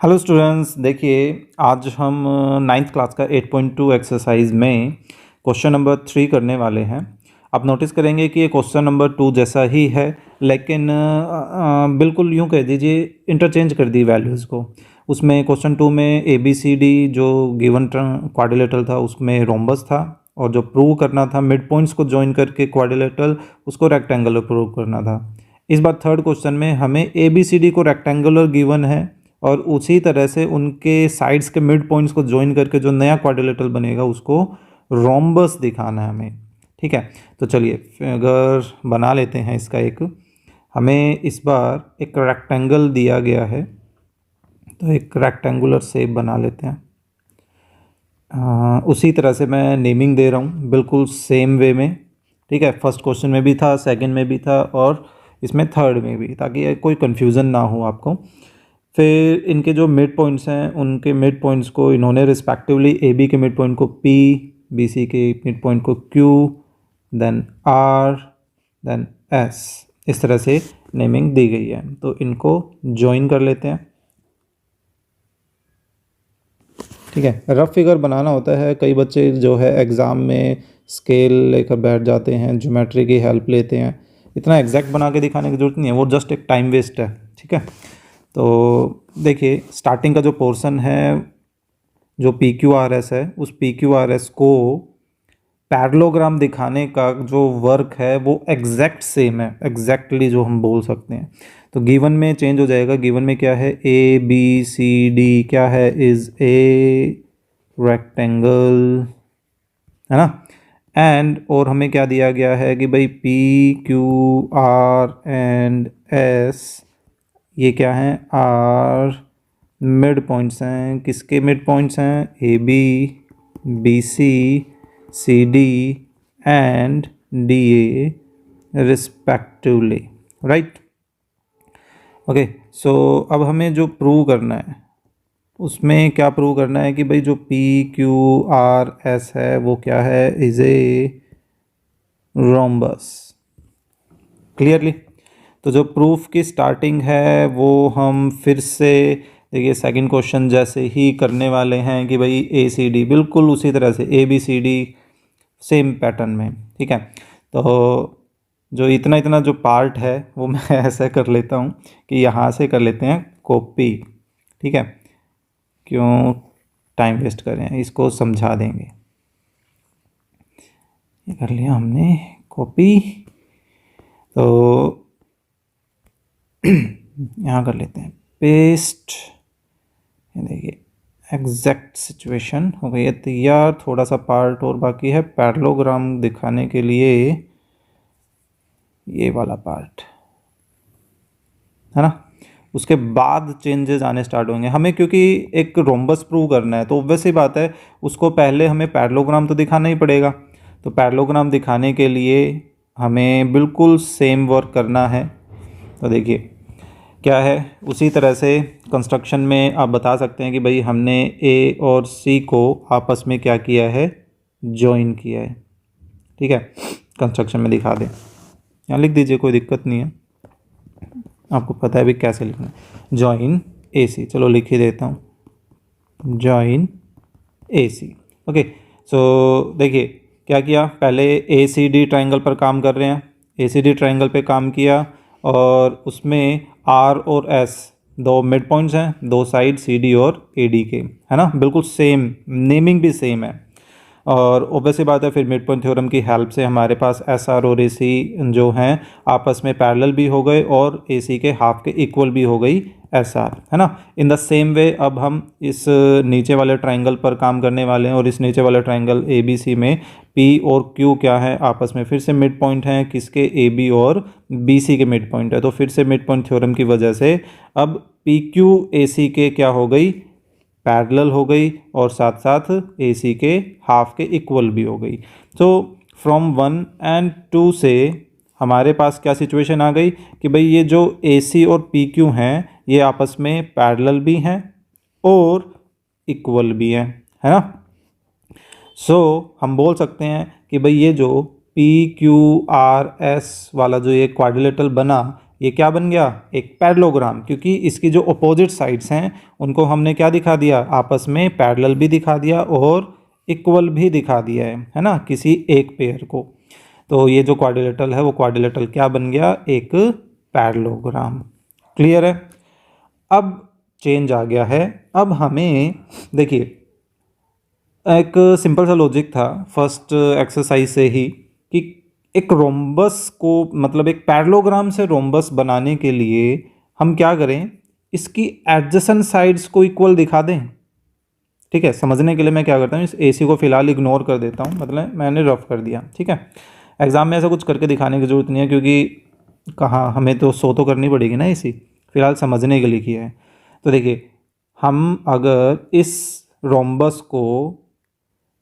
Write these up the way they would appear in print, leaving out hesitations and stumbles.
Hello students, देखिए आज हम नाइन्थ क्लास का 8.2 एक्सरसाइज में क्वेश्चन नंबर 3 करने वाले हैं। आप नोटिस करेंगे कि ये क्वेश्चन नंबर 2 जैसा ही है, लेकिन बिल्कुल यूँ कह दीजिए इंटरचेंज कर दी वैल्यूज़ को। उसमें क्वेश्चन 2 में ABCD जो गिवन क्वाड्रिलेटरल था उसमें रोम्बस था, और जो प्रूव करना था मिड पॉइंट्स को ज्वाइन करके क्वाड्रिलेटरल, उसको रेक्टेंगुलर प्रूव करना था। इस बार थर्ड क्वेश्चन में हमें ABCD को रेक्टेंगुलर गिवन है और उसी तरह से उनके साइड्स के मिड पॉइंट्स को ज्वाइन करके जो नया क्वाड्रिलेटरल बनेगा उसको रोम्बस दिखाना है हमें। ठीक है, तो चलिए फिगर बना लेते हैं इसका एक। हमें इस बार एक रेक्टेंगल दिया गया है, तो एक रेक्टेंगुलर शेप बना लेते हैं। उसी तरह से मैं नेमिंग दे रहा हूँ बिल्कुल सेम वे में। ठीक है, फर्स्ट क्वेश्चन में भी था, सेकंड में भी था और इसमें थर्ड में भी, ताकि कोई कन्फ्यूज़न ना हो आपको। फिर इनके जो मिड पॉइंट्स हैं उनके मिड पॉइंट्स को इन्होंने रिस्पेक्टिवली AB के मिड पॉइंट को P, BC के मिड पॉइंट को Q, then R, then S, इस तरह से नेमिंग दी गई है। तो इनको ज्वाइन कर लेते हैं। ठीक है, रफ फिगर बनाना होता है। कई बच्चे जो है एग्ज़ाम में स्केल लेकर बैठ जाते हैं, ज्योमेट्री की हेल्प लेते हैं। इतना एग्जैक्ट बना के दिखाने की ज़रूरत नहीं है, वो जस्ट एक टाइम वेस्ट है। ठीक है, तो देखिए स्टार्टिंग का जो पोर्शन है जो PQRS है, उस PQRS को पैरेललोग्राम दिखाने का जो वर्क है वो एग्जैक्ट सेम है, एग्जैक्टली जो हम बोल सकते हैं। तो गिवन में चेंज हो जाएगा। गिवन में क्या है, ABCD क्या है, इज़ ए रेक्टेंगल, है ना। एंड और हमें क्या दिया गया है कि भाई PQR एंड S ये क्या हैं, R मिड पॉइंट्स हैं। किसके मिड पॉइंट्स हैं, AB, BC, CD and DA respectively, right. Okay, so अब हमें जो प्रूव करना है उसमें क्या प्रूव करना है कि भाई जो PQRS है वो क्या है, इज ए रोम्बस। क्लियरली, तो जो प्रूफ की स्टार्टिंग है वो हम फिर से देखिए सेकंड क्वेश्चन जैसे ही करने वाले हैं कि भाई ACD बिल्कुल उसी तरह से ABCD सेम पैटर्न में। ठीक है, तो जो इतना इतना जो पार्ट है वो मैं ऐसे कर लेता हूँ कि यहाँ से कर लेते हैं कॉपी। ठीक है, क्यों टाइम वेस्ट करें, इसको समझा देंगे। ये कर लिया हमने कॉपी, तो यहाँ कर लेते हैं पेस्ट। ये देखिए एग्जैक्ट सिचुएशन हो गई है तैयार। थोड़ा सा पार्ट और बाकी है पैरेललोग्राम दिखाने के लिए, ये वाला पार्ट है ना। उसके बाद चेंजेस आने स्टार्ट होंगे हमें, क्योंकि एक रोम्बस प्रूव करना है तो ऑब्वियस सी बात है उसको पहले हमें पैरेललोग्राम तो दिखाना ही पड़ेगा। तो पैरेललोग्राम दिखाने के लिए हमें बिल्कुल सेम वर्क करना है। तो देखिए क्या है, उसी तरह से कंस्ट्रक्शन में आप बता सकते हैं कि भाई हमने A और C को आपस में क्या किया है, जॉइन किया है। ठीक है, कंस्ट्रक्शन में दिखा दें, यहाँ लिख दीजिए, कोई दिक्कत नहीं है, आपको पता है भी कैसे लिखना है। जॉइन AC, चलो लिख ही देता हूँ, जॉइन AC। ओके, सो देखिए क्या किया, पहले ACD ट्रायंगल पर काम कर रहे हैं। ACD ट्रायंगल पे काम किया और उसमें R और S दो मिड पॉइंट्स हैं, दो साइड CD और AD के, है ना। बिल्कुल सेम, नेमिंग भी सेम है। और ऑब्वियसली बात है फिर मिड पॉइंट थ्योरम की हेल्प से हमारे पास SR और AC जो हैं आपस में पैरेलल भी हो गए और AC के हाफ के इक्वल भी हो गई SR, है ना। इन द सेम वे अब हम इस नीचे वाले ट्रायंगल पर काम करने वाले हैं, और इस नीचे वाले ट्रायंगल ABC में P और Q क्या है, आपस में फिर से मिड पॉइंट हैं। किसके, AB और BC के मिड पॉइंट है। तो फिर से मिड पॉइंट थ्योरम की वजह से अब PQ AC के क्या हो गई, पैरेलल हो गई, और साथ साथ AC के हाफ के इक्वल भी हो गई। तो फ्रॉम 1 एंड 2 से हमारे पास क्या सिचुएशन आ गई कि भाई ये जो AC और PQ हैं ये आपस में पैरेलल भी हैं और इक्वल भी हैं, है ना। सो हम बोल सकते हैं कि भाई ये जो PQRS वाला जो ये क्वाड्रिलेटरल बना, ये क्या बन गया, एक पैरेललोग्राम, क्योंकि इसकी जो अपोजिट साइड्स हैं उनको हमने क्या दिखा दिया, आपस में पैरेलल भी दिखा दिया और इक्वल भी दिखा दिया है ना, किसी एक पेयर को। तो ये जो क्वाड्रिलेटरल है वो क्वाड्रिलेटरल क्या बन गया, एक पैरेललोग्राम। क्लियर है। अब चेंज आ गया है। अब हमें देखिए एक सिंपल सा लॉजिक था फर्स्ट एक्सरसाइज से ही कि एक रोम्बस को, मतलब एक पैरेललोग्राम से रोम्बस बनाने के लिए हम क्या करें, इसकी एडजेसेंट साइड्स को इक्वल दिखा दें। ठीक है, समझने के लिए मैं क्या करता हूँ, इस AC को फिलहाल इग्नोर कर देता हूँ, मतलब मैंने रफ कर दिया। ठीक है, एग्जाम में ऐसा कुछ करके दिखाने की ज़रूरत नहीं है, क्योंकि कहाँ हमें तो शो तो करनी पड़ेगी ना AC, फिलहाल समझने के लिए किया है। तो देखिए, हम अगर इस रोम्बस को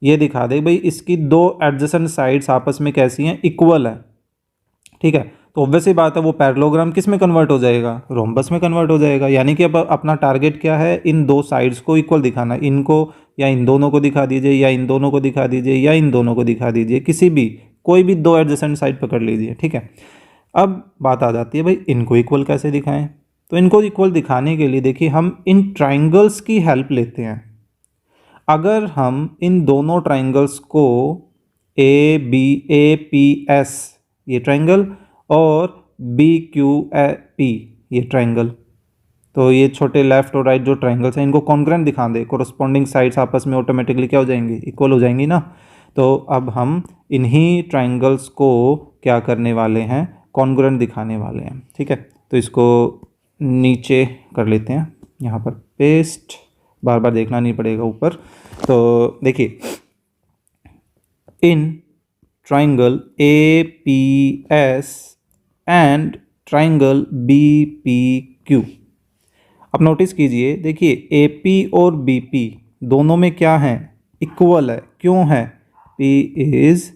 ये दिखा दे भाई इसकी दो एडजेसेंट साइड्स आपस में कैसी हैं, इक्वल है। ठीक है, तो ऑब्वियस ही बात है वो पैरेललोग्राम किस में कन्वर्ट हो जाएगा, रोम्बस में कन्वर्ट हो जाएगा। यानी कि अब अपना टारगेट क्या है, इन दो साइड्स को इक्वल दिखाना, इनको या इन दोनों को दिखा दीजिए, या इन दोनों को दिखा दीजिए, या इन दोनों को दिखा दीजिए, किसी भी कोई भी दो एडजेसेंट साइड पकड़ लीजिए। ठीक है, अब बात आ जाती है भाई इनको इक्वल कैसे दिखाएं। तो इनको इक्वल दिखाने के लिए देखिए हम इन ट्राइंगल्स की हेल्प लेते हैं। अगर हम इन दोनों ट्राइंगल्स को APS ये ट्राइंगल और BQP ये ट्राइंगल, तो ये छोटे लेफ्ट और राइट जो ट्राइंगल्स हैं इनको कॉन्ग्रुएंट दिखा दे, कोरस्पॉन्डिंग साइड्स आपस में ऑटोमेटिकली क्या हो जाएंगी, इक्वल हो जाएंगी ना। तो अब हम इन्हीं ट्राइंगल्स को क्या करने वाले हैं, कॉन्ग्रुएंट दिखाने वाले हैं। ठीक है, तो इसको नीचे कर लेते हैं, यहाँ पर पेस्ट, बार बार देखना नहीं पड़ेगा ऊपर। तो देखिए, in triangle APS and triangle BPQ, अब नोटिस कीजिए, देखिए AP और BP दोनों में क्या है, इक्वल है। क्यों है, P इज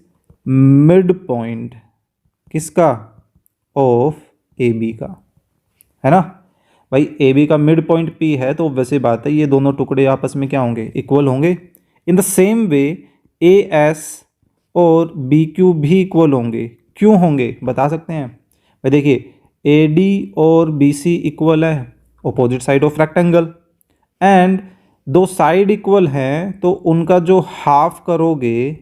मिड पॉइंट किसका, ऑफ AB का, है ना भाई। AB का मिड पॉइंट P है, तो वैसे बात है ये दोनों टुकड़े आपस में क्या होंगे, इक्वल होंगे। In the same way AS और BQ भी इक्वल होंगे। क्यों होंगे बता सकते हैं भाई, देखिए AD और BC इक्वल है, opposite side of rectangle, and दो साइड इक्वल हैं तो उनका जो हाफ करोगे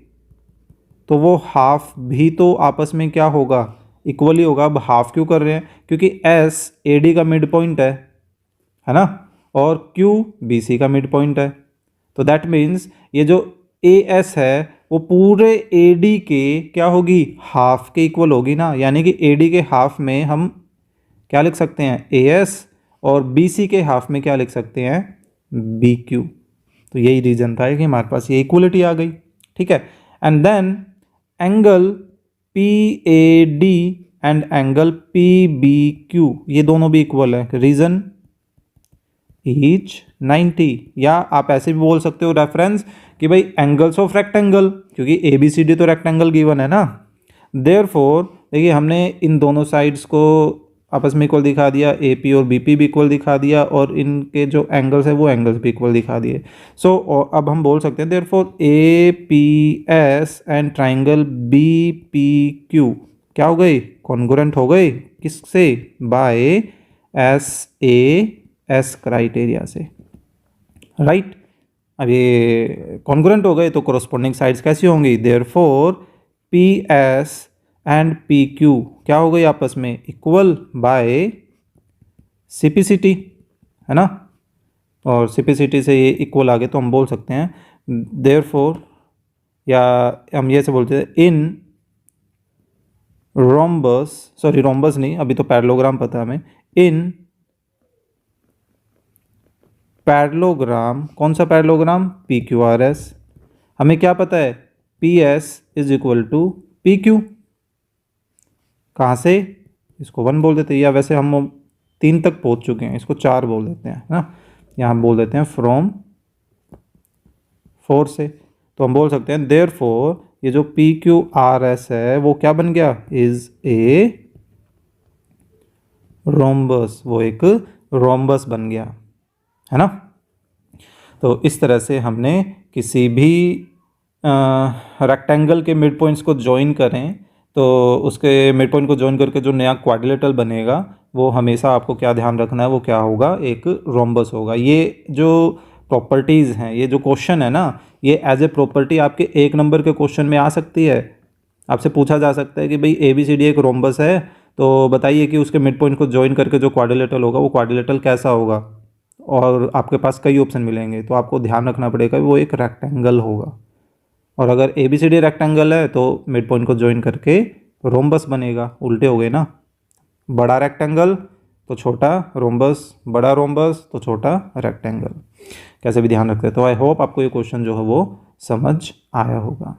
तो वो हाफ भी तो आपस में क्या होगा, इक्वली होगा। अब हाफ क्यों कर रहे हैं, क्योंकि S AD का मिड पॉइंट है ना, और Q BC का मिड पॉइंट है। तो दैट मीन्स ये जो AS है वो पूरे AD के क्या होगी, हाफ के इक्वल होगी ना। यानी कि AD के हाफ में हम क्या लिख सकते हैं, AS, और BC के हाफ में क्या लिख सकते हैं, BQ। तो यही रीज़न था कि हमारे पास ये इक्वलिटी आ गई। ठीक है, and then angle PAD and angle PBQ ये दोनों भी इक्वल है, रीजन ईच 90, या आप ऐसे भी बोल सकते हो रेफरेंस कि भाई एंगल्स ऑफ रेक्टेंगल, क्योंकि ABCD तो रेक्टेंगल गिवन है ना। देयरफॉर देखिए हमने इन दोनों साइड्स को आपस में इक्वल दिखा दिया, AP और BP भी इक्वल दिखा दिया, और इनके जो एंगल्स है वो एंगल्स भी इक्वल दिखा दिए। सो अब हम बोल सकते हैं therefore APS and triangle BPQ क्या हो गई, कॉन्ग्रुएंट हो गई, किससे, बाय SAS क्राइटेरिया से, राइट। अब ये कॉन्ग्रुएंट हो गए तो कोरस्पॉन्डिंग साइड्स कैसी होंगी, देयरफॉर PS एंड PQ क्या हो गई आपस में, इक्वल बाय CPCT, है ना। और CPCT से ये इक्वल आ गए तो हम बोल सकते हैं देयरफॉर, या हम ये से बोलते हैं इन रोम्बस, सॉरी रोम्बस नहीं, अभी तो पैरेललोग्राम पता है हमें, इन पैरेललोग्राम, कौन सा पैरेललोग्राम, PQRS। हमें क्या पता है, PS is equal to PQ। कहाँ से, इसको 1 बोल देते हैं, या वैसे हम 3 तक पहुँच चुके हैं, इसको 4 बोल देते हैं ना, यहाँ बोल देते हैं फ्रॉम 4 से। तो हम बोल सकते हैं देयरफॉर ये जो PQRS है वो क्या बन गया, इज ए रोम्बस, वो एक रोम्बस बन गया, है ना। तो इस तरह से हमने किसी भी रेक्टेंगल के मिड पॉइंट्स को ज्वाइन करें तो उसके मिड पॉइंट को ज्वाइन करके जो नया क्वाड्रिलेटरल बनेगा वो हमेशा आपको क्या ध्यान रखना है, वो क्या होगा, एक रोम्बस होगा। ये जो प्रॉपर्टीज़ हैं, ये जो क्वेश्चन है ना, ये एज ए प्रॉपर्टी आपके 1 नंबर के क्वेश्चन में आ सकती है। आपसे पूछा जा सकता है कि भाई ABCD एक रोम्बस है, तो बताइए कि उसके मिड पॉइंट को ज्वाइन करके जो क्वाड्रिलेटरल होगा वो क्वाड्रिलेटरल कैसा होगा, और आपके पास कई ऑप्शन मिलेंगे, तो आपको ध्यान रखना पड़ेगा वो एक रेक्टेंगल होगा। और अगर ABCD रेक्टेंगल है तो मिड पॉइंट को ज्वाइन करके रोम्बस बनेगा। उल्टे हो गए ना, बड़ा रेक्टेंगल तो छोटा रोम्बस, बड़ा रोम्बस तो छोटा रेक्टेंगल, कैसे भी ध्यान रखते हैं। तो आई होप आपको ये क्वेश्चन जो है वो समझ आया होगा।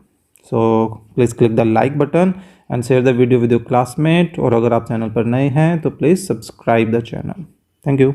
So please click the like button and share the video with your classmate, और अगर आप चैनल पर नए हैं तो please subscribe the channel. Thank you.